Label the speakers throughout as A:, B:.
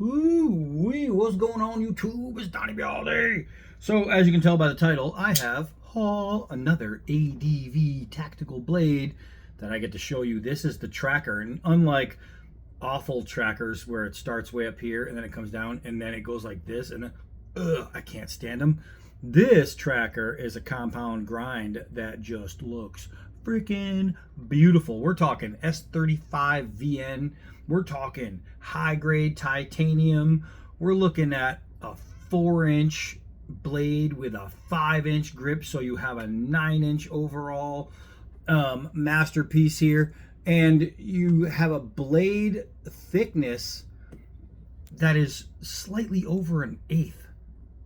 A: Ooh-wee, what's going on YouTube? It's Donnie all day. So as you can tell by the title, I have another ADV Tactical Blade that I get to show you. This is the tracker, and unlike awful trackers where it starts way up here and then it comes down and then it goes like this and then I can't stand them. This tracker is a compound grind that just looks freaking beautiful. We're talking S35 VN. We're talking high grade titanium. We're looking at a 4-inch blade with a 5-inch grip, so you have a 9-inch overall masterpiece here, and you have a blade thickness that is slightly over 1/8.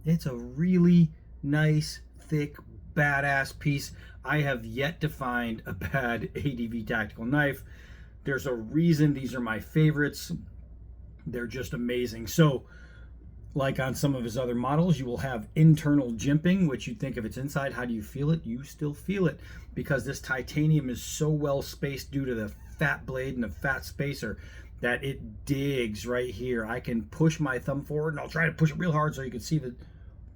A: It's a really nice, thick, badass piece. I have yet to find a bad ADV tactical knife. There's a reason these are my favorites. They're just amazing. So, like on some of his other models, you will have internal jimping, which you think if it's inside, how do you feel it? You still feel it because this titanium is so well spaced due to the fat blade and the fat spacer that it digs right here. I can push my thumb forward, and I'll try to push it real hard so you can see the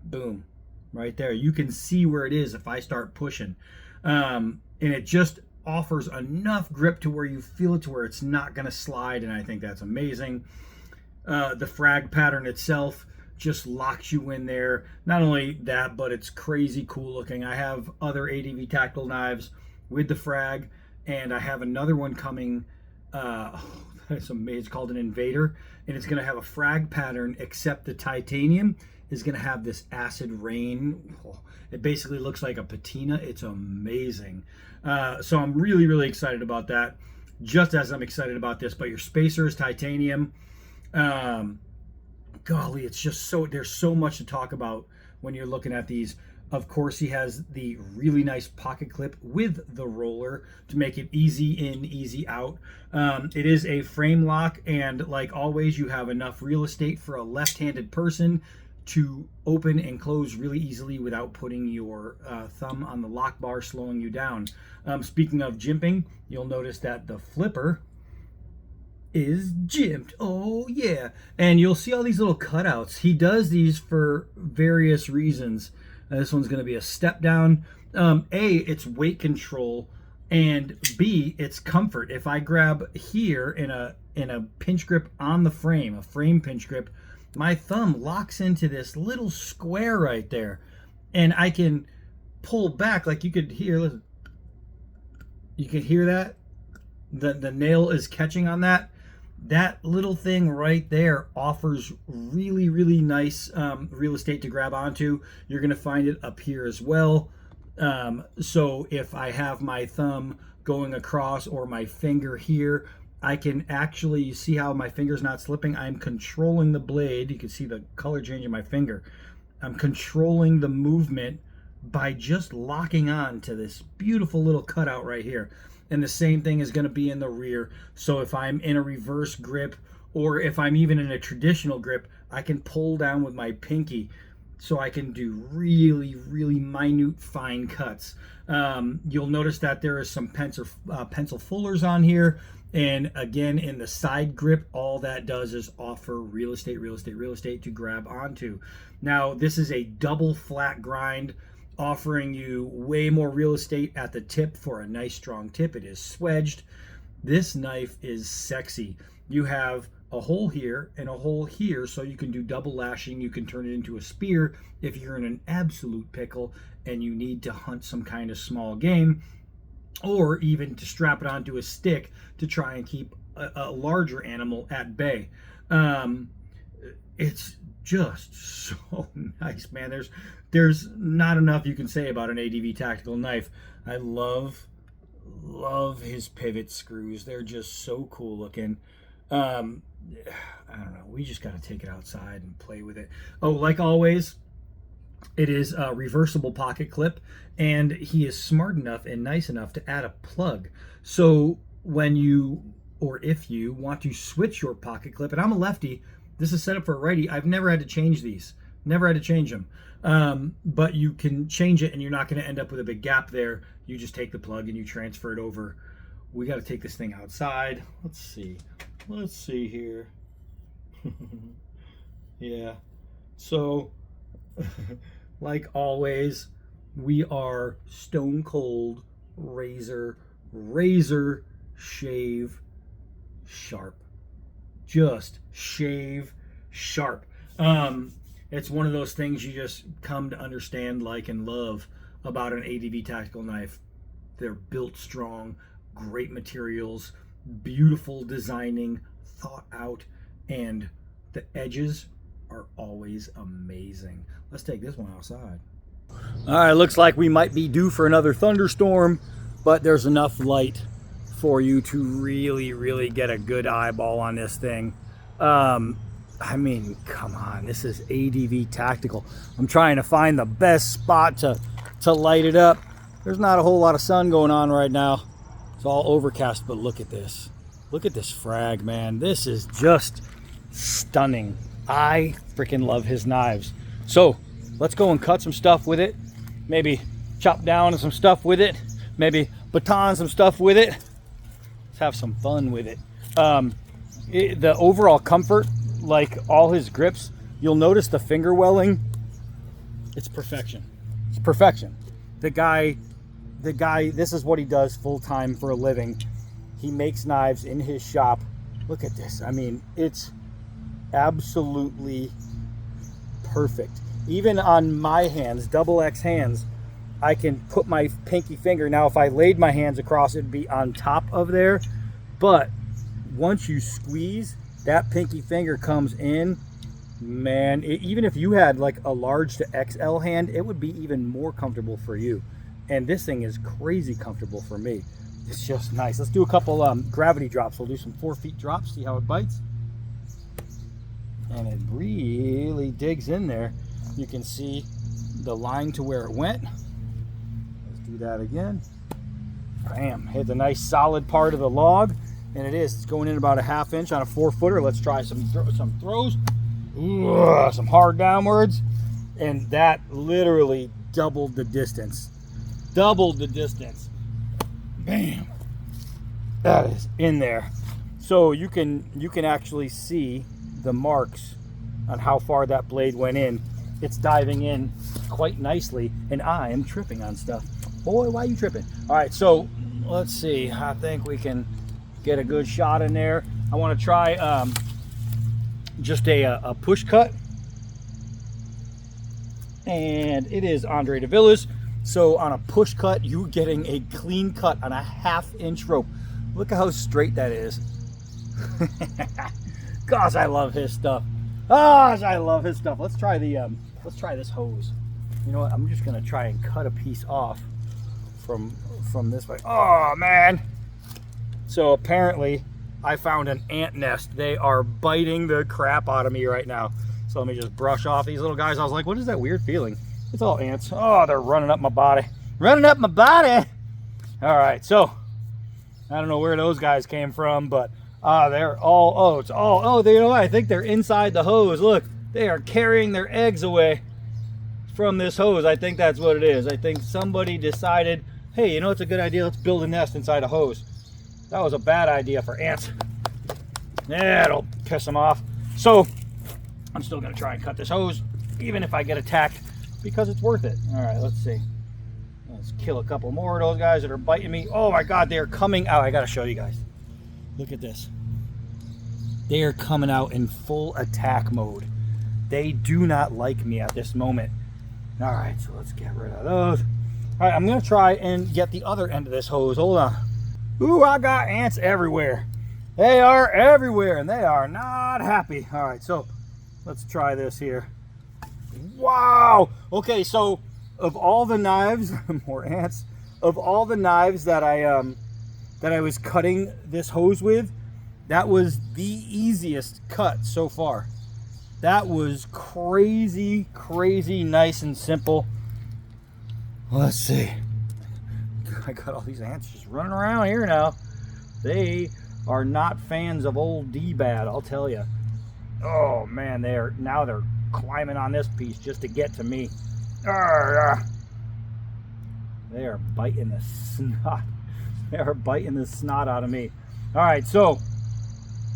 A: boom right there. You can see where it is if I start pushing. And it just offers enough grip to where you feel it to where it's not going to slide, and I think that's amazing. The frag pattern itself just locks you in there. Not only that, but it's crazy cool looking. I have other ADV tactical knives with the frag, and I have another one coming. That's amazing. It's called an Invader, and it's going to have a frag pattern, except the titanium is going to have this acid rain. It basically looks like a patina. It's amazing. So I'm really, really excited about that, just as I'm excited about this. But your spacer is titanium. Golly, it's just so, there's so much to talk about when you're looking at these. Of course, he has the really nice pocket clip with the roller to make it easy in, easy out. It is a frame lock, and like always, you have enough real estate for a left-handed person to open and close really easily without putting your thumb on the lock bar, slowing you down. Speaking of jimping, you'll notice that the flipper is jimped. Oh yeah. And you'll see all these little cutouts. He does these for various reasons. This one's going to be a step down. A, it's weight control, and B, it's comfort. If I grab here in a pinch grip on the frame, a frame pinch grip, my thumb locks into this little square right there, and I can pull back. Like you could hear, listen, you can hear that the nail is catching on that. That little thing right there offers really, really nice real estate to grab onto. You're going to find it up here as well. So if I have my thumb going across or my finger here, I can actually, you see how my finger's not slipping? I'm controlling the blade. You can see the color change in my finger. I'm controlling the movement by just locking on to this beautiful little cutout right here. And the same thing is going to be in the rear. So if I'm in a reverse grip, or if I'm even in a traditional grip, I can pull down with my pinky, so I can do really, really minute, fine cuts. You'll notice that there is some pencil fullers on here. And again, in the side grip, all that does is offer real estate, real estate, real estate to grab onto. Now, this is a double flat grind, offering you way more real estate at the tip for a nice strong tip. It is swedged. This knife is sexy. You have a hole here and a hole here, so you can do double lashing. You can turn it into a spear if you're in an absolute pickle and you need to hunt some kind of small game, or even to strap it onto a stick to try and keep a larger animal at bay. It's just so nice, man. There's not enough you can say about an ADV tactical knife. I love his pivot screws. They're just so cool looking. I don't know. We just got to take it outside and play with it. Oh, like always, it is a reversible pocket clip, and he is smart enough and nice enough to add a plug. So when you, or if you want to switch your pocket clip, and I'm a lefty, this is set up for a righty. I've never had to change these. Never had to change them. But you can change it, and you're not going to end up with a big gap there. You just take the plug and you transfer it over. We got to take this thing outside. Let's see here. Yeah. So, like always, we are stone cold, razor shave sharp. Just shave sharp. It's one of those things you just come to understand, like, and love about an ADV tactical knife. They're built strong, great materials, beautiful designing, thought out, and the edges are always amazing. Let's take this one outside. All right, looks like we might be due for another thunderstorm, but there's enough light for you to really get a good eyeball on this thing. I mean, come on, this is ADV Tactical. I'm trying to find the best spot to light it up. There's not a whole lot of sun going on right now. It's all overcast, but look at this. Look at this frag, man. This is just stunning. I freaking love his knives. So let's go and cut some stuff with it. Maybe chop down some stuff with it. Maybe baton some stuff with it. Let's have some fun with it. The overall comfort, like all his grips, you'll notice the finger welling. It's perfection. It's perfection. The guy, this is what he does full time for a living. He makes knives in his shop. Look at this. I mean, it's absolutely perfect. Even on my hands, double X hands, I can put my pinky finger. Now, if I laid my hands across, it'd be on top of there. But once you squeeze, that pinky finger comes in. Man, even if you had like a large to XL hand, it would be even more comfortable for you. And this thing is crazy comfortable for me. It's just nice. Let's do a couple gravity drops. We'll do some 4 feet drops, see how it bites. And it really digs in there. You can see the line to where it went. Let's do that again. Bam, hit the nice solid part of the log. And it's going in about a 1/2 inch on a 4-footer. Let's try some throws. Ooh, some hard downwards. And that literally doubled the distance. Doubled the distance. Bam. That is in there. So you can actually see the marks on how far that blade went in. It's diving in quite nicely, and I am tripping on stuff. Boy, why are you tripping? All right, so let's see. I think we can get a good shot in there. I want to try just a push cut, and it is Andre de Villa's. So on a push cut, you're getting a clean cut on a 1/2 inch rope. Look at how straight that is. Gosh, I love his stuff. Gosh, I love his stuff. Let's try this hose. You know what? I'm just gonna try and cut a piece off from this way. Oh man! So apparently, I found an ant nest. They are biting the crap out of me right now. So let me just brush off these little guys. I was like, what is that weird feeling? It's all ants. Oh, they're running up my body. Running up my body! All right, so I don't know where those guys came from, but they're all, you know what? I think they're inside the hose. Look, they are carrying their eggs away from this hose. I think that's what it is. I think somebody decided, hey, you know what's a good idea? Let's build a nest inside a hose. That was a bad idea for ants. Yeah, it'll piss them off. So I'm still gonna try and cut this hose, even if I get attacked, because it's worth it. All right, let's see. Let's kill a couple more of those guys that are biting me. Oh my God, they are coming out. I gotta show you guys. Look at this. They are coming out in full attack mode. They do not like me at this moment. All right, so let's get rid of those. All right, I'm gonna try and get the other end of this hose. Hold on. Ooh, I got ants everywhere. They are everywhere, and they are not happy. All right, so let's try this here. Wow. Okay, so of all the knives, more ants. Of all the knives that I was cutting this hose with, that was the easiest cut so far. That was crazy nice and simple. Let's see. I got all these ants just running around here now. They are not fans of old D-Bad, I'll tell you. Oh man, they're climbing on this piece just to get to me. They are biting the snot. They are biting the snot out of me. All right, so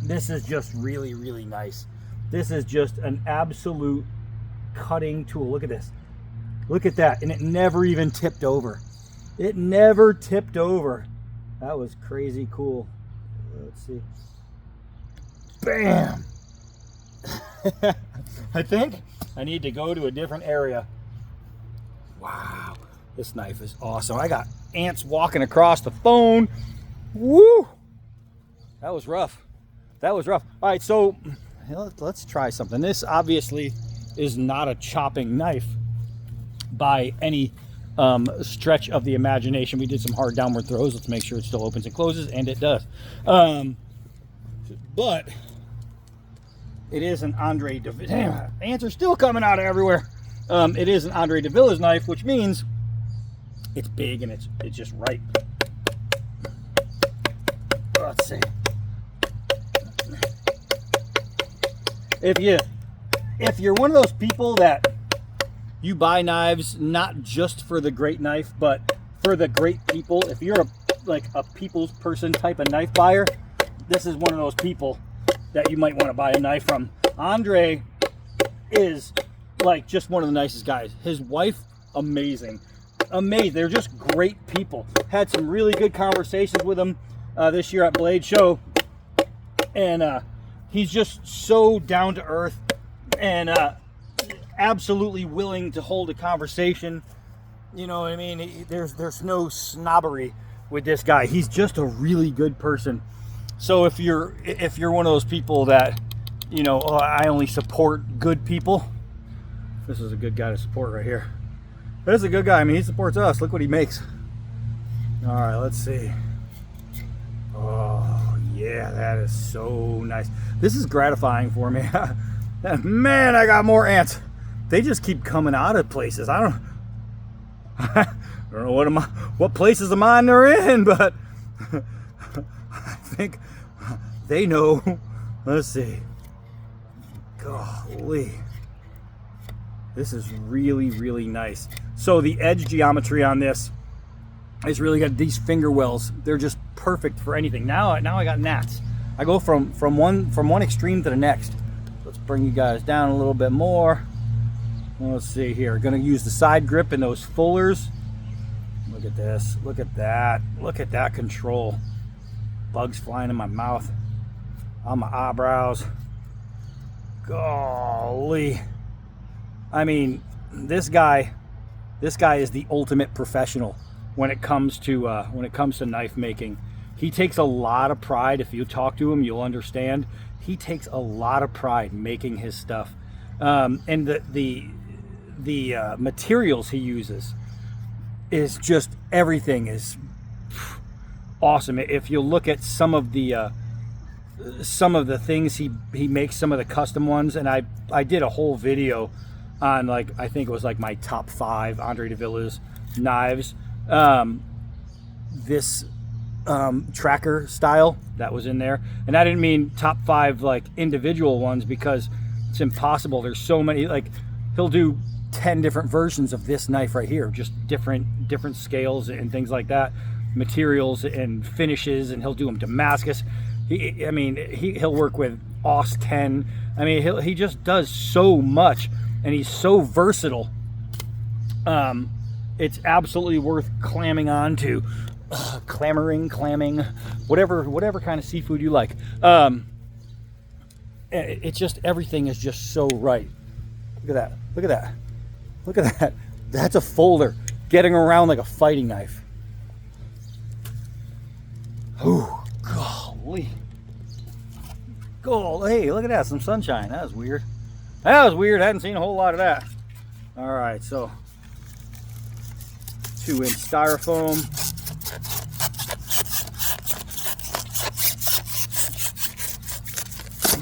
A: this is just really nice. This is just an absolute cutting tool. Look at this. Look at that. And it never even tipped over. It never tipped over. That was crazy cool. Let's see. Bam! I think I need to go to a different area. Wow. This knife is awesome. I got ants walking across the phone. Woo! That was rough. That was rough. All right, so let's try something. This obviously is not a chopping knife by any stretch of the imagination. We did some hard downward throws. Let's make sure it still opens and closes, and it does. But it is an Andre de Villa. Damn, ants are still coming out of everywhere. It is an Andre de Villa's knife, which means it's big and it's just right. Let's see. If you're one of those people that you buy knives not just for the great knife, but for the great people, if you're a people's person type of knife buyer, this is one of those people that you might want to buy a knife from. Andre is like just one of the nicest guys. His wife, amazing. They're just great people. Had some really good conversations with him this year at Blade Show, and he's just so down to earth and absolutely willing to hold a conversation. You know what I mean? There's no snobbery with this guy. He's just a really good person. So if you're one of those people that, you know, oh, I only support good people, this is a good guy to support right here. This is a good guy. I mean, he supports us. Look what he makes. All right, let's see. Oh yeah, that is so nice. This is gratifying for me. Man, I got more ants. They just keep coming out of places. I don't know what places of mine they're in, but I think they know. Let's see. Golly. This is really, really nice. So the edge geometry on this is really good. These finger wells, they're just perfect for anything. Now I got gnats. I go from one extreme to the next. Let's bring you guys down a little bit more. Let's see here. Gonna use the side grip and those fullers. Look at this. Look at that. Look at that control. Bugs flying in my mouth, on my eyebrows. Golly. I mean, this guy is the ultimate professional when it comes to knife making. He takes a lot of pride. If you talk to him, you'll understand. He takes a lot of pride making his stuff, and the materials he uses is just, everything is awesome. If you look at some of the things he makes, some of the custom ones, and I did a whole video on, like, I think it was like my top 5 Andre de Villa's knives. This tracker style that was in there, and I didn't mean top 5 like individual ones, because it's impossible. There's so many. Like, he'll do 10 different versions of this knife right here, just different scales and things like that, materials and finishes, and he'll do them Damascus. He'll work with AUS 10. I mean, he just does so much, and he's so versatile. It's absolutely worth clamming onto. Clamming, whatever kind of seafood you like. It's just, everything is just so right. Look at that. Look at that. Look at that. That's a folder getting around like a fighting knife. Oh, golly. Hey, look at that. Some sunshine. That was weird. I hadn't seen a whole lot of that. All right, so 2-inch styrofoam.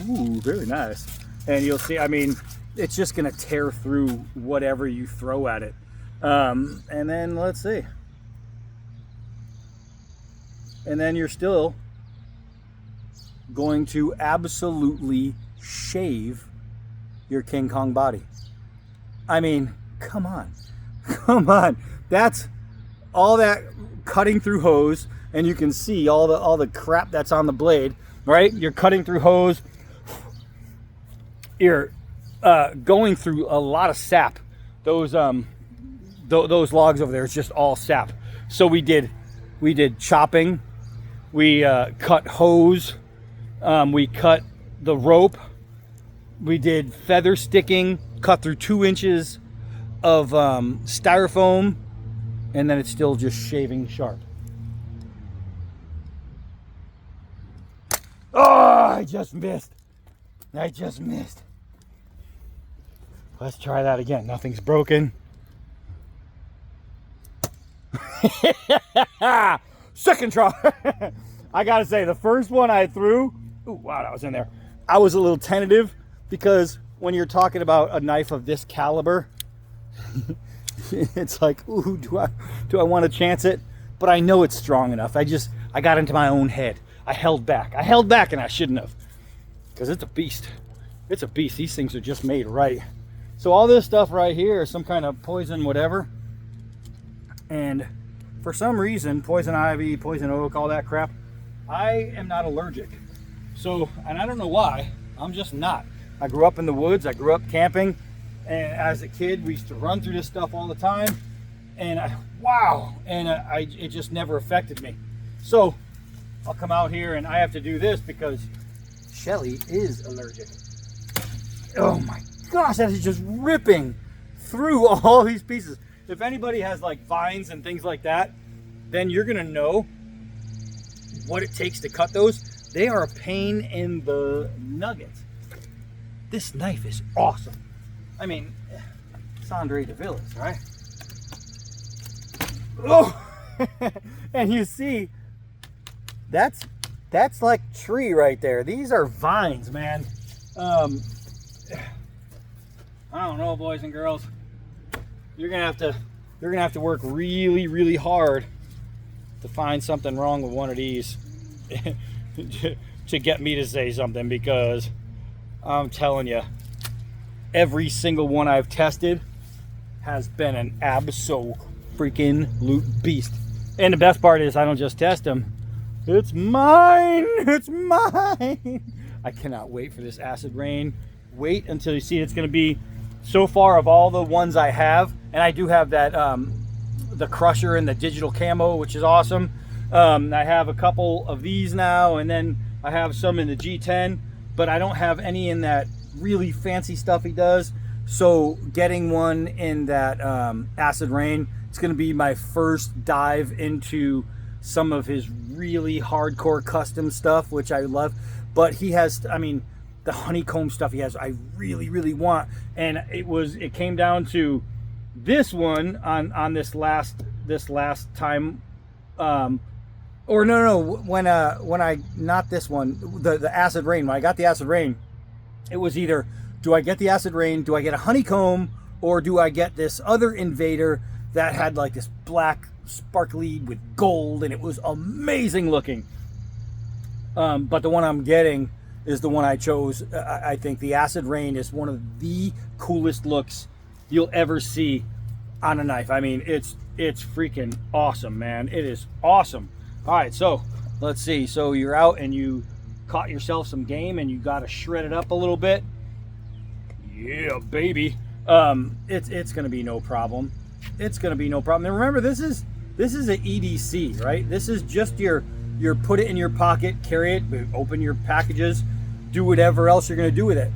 A: Ooh, very nice. And you'll see, I mean, it's just going to tear through whatever you throw at it. And then let's see. And then you're still going to absolutely shave your King Kong body. I mean, come on. Come on. That's all that cutting through hose, and you can see all the crap that's on the blade, right? You're cutting through hose. you're going through a lot of sap. Those logs over there, it's just all sap. So we did chopping, we cut hose, we cut the rope, we did feather sticking, cut through 2 inches of styrofoam, and then it's still just shaving sharp. Oh, I just missed. Let's try that again. Nothing's broken. Second try. I gotta say, the first one I threw, ooh, wow, that was in there. I was a little tentative because when you're talking about a knife of this caliber, it's like, ooh, do I want to chance it? But I know it's strong enough. I got into my own head. I held back and I shouldn't have, because it's a beast. It's a beast. These things are just made right. So all this stuff right here is some kind of poison whatever, and for some reason, poison ivy, poison oak, all that crap, I am not allergic. So, and I don't know why, I'm just not. I grew up in the woods, I grew up camping, and as a kid we used to run through this stuff all the time, and it just never affected me. So I'll come out here and I have to do this because Shelly is allergic. Oh my gosh, that is just ripping through all these pieces. If anybody has like vines and things like that, then you're gonna know what it takes to cut those. They are a pain in the nuggets. This knife is awesome. I mean, it's Andre DeVillis, right? Oh, and you see, that's like tree right there. These are vines, man. I don't know, boys and girls. You're gonna have to work really, really hard to find something wrong with one of these to get me to say something, because I'm telling you, every single one I've tested has been an absolute beast. And the best part is, I don't just test them. It's mine. It's mine. I cannot wait for this acid rain. Wait until you see it's going to be, so far of all the ones I have, and I do have that the crusher and the digital camo, which is awesome. I have a couple of these now, and then I have some in the G10, but I don't have any in that really fancy stuff he does. So getting one in that acid rain, it's going to be my first dive into some of his really hardcore custom stuff, which I love. But he has, I mean, the honeycomb stuff he has, I really, really want. And it came down to this one on this last time, or no, when I, not this one, the acid rain. When I got the acid rain, it was either, do I get the acid rain, do I get a honeycomb, or do I get this other invader that had like this black sparkly with gold, and it was amazing looking. But the one I'm getting is the one I chose. I think the acid rain is one of the coolest looks you'll ever see on a knife. I mean, it's freaking awesome, man. It is awesome. All right, so let's see. So you're out and you caught yourself some game and you got to shred it up a little bit. Yeah, baby. It's gonna be no problem. It's gonna be no problem. And remember, this is an EDC, right? This is just your put it in your pocket, carry it, open your packages, do whatever else you're gonna do with it.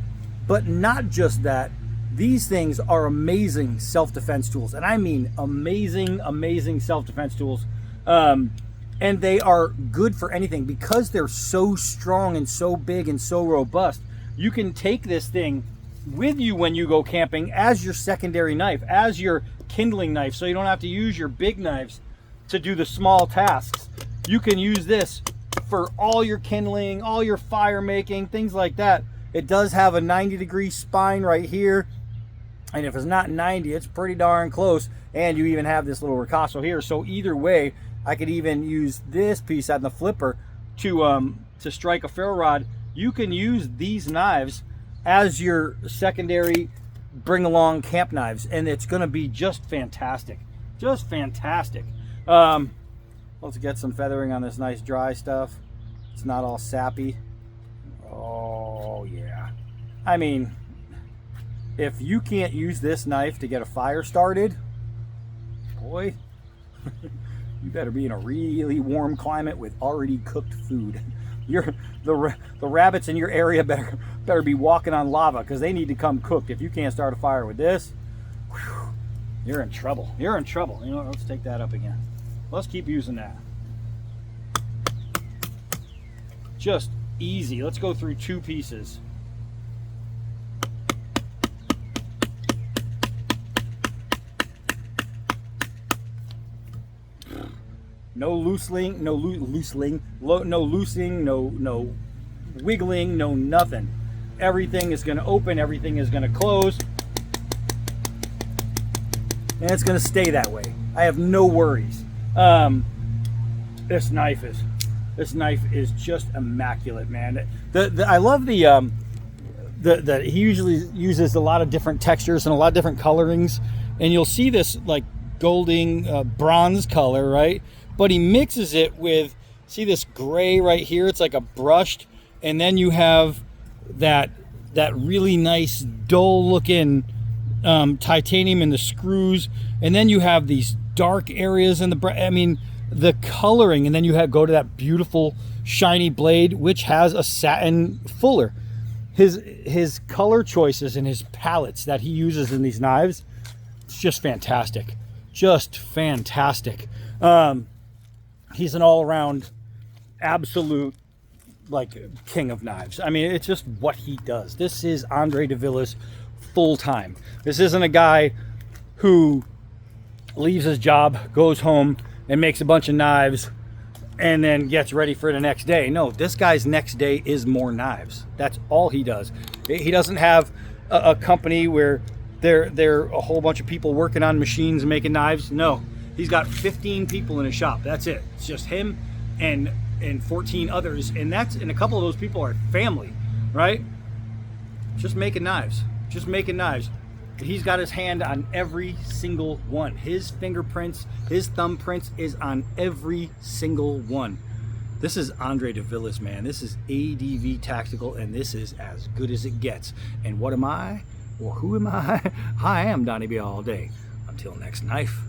A: But not just that, these things are amazing self-defense tools. And I mean amazing, amazing self-defense tools. And they are good for anything because they're so strong and so big and so robust. You can take this thing with you when you go camping as your secondary knife, as your kindling knife, so you don't have to use your big knives to do the small tasks. You can use this for all your kindling, all your fire making, things like that. It does have a 90-degree spine right here, and if it's not 90, it's pretty darn close. And you even have this little ricasso here, so either way, I could even use this piece on the flipper to strike a ferro rod. You can use these knives as your secondary bring along camp knives, and it's going to be just fantastic. Just fantastic. Let's get some feathering on this nice dry stuff. It's not all sappy. Oh yeah. I mean,
B: if you can't use this knife to get a fire started, boy, you better be in a really warm climate with already cooked food. The rabbits in your area better be walking on lava, because they need to come cooked. If you can't start a fire with this, whew, you're in trouble. You're in trouble. You know what, let's take that up again. Let's keep using that. Just easy. Let's go through 2 pieces. No loosing, no loosing, no loosing, no wiggling, no nothing. Everything is going to open, everything is going to close, and it's going to stay that way. I have no worries. This knife is just immaculate, man. I love the he usually uses a lot of different textures and a lot of different colorings, and you'll see this like golden bronze color, right? But he mixes it with, see this gray right here? It's like a brushed, and then you have that really nice dull looking titanium in the screws, and then you have these dark areas in the coloring, and then you go to that beautiful shiny blade, which has a satin fuller. His color choices and his palettes that he uses in these knives, it's just fantastic. Just fantastic. He's an all-around absolute like king of knives. I mean, it's just what he does. This is Andre de Villas full time. This isn't a guy who leaves his job, goes home and makes a bunch of knives and then gets ready for the next day. No, this guy's next day is more knives. That's all he does. He doesn't have a company where they're a whole bunch of people working on machines and making knives. No, he's got 15 people in his shop. That's it. It's just him and 14 others, and a couple of those people are family, right? Just making knives. Just making knives. He's got his hand on every single one. His fingerprints, his thumbprints is on every single one. This is Andre de Villas, man. This is ADV Tactical, and this is as good as it gets. And what am I? Or who am I? I am Donnie B all day. Until next knife.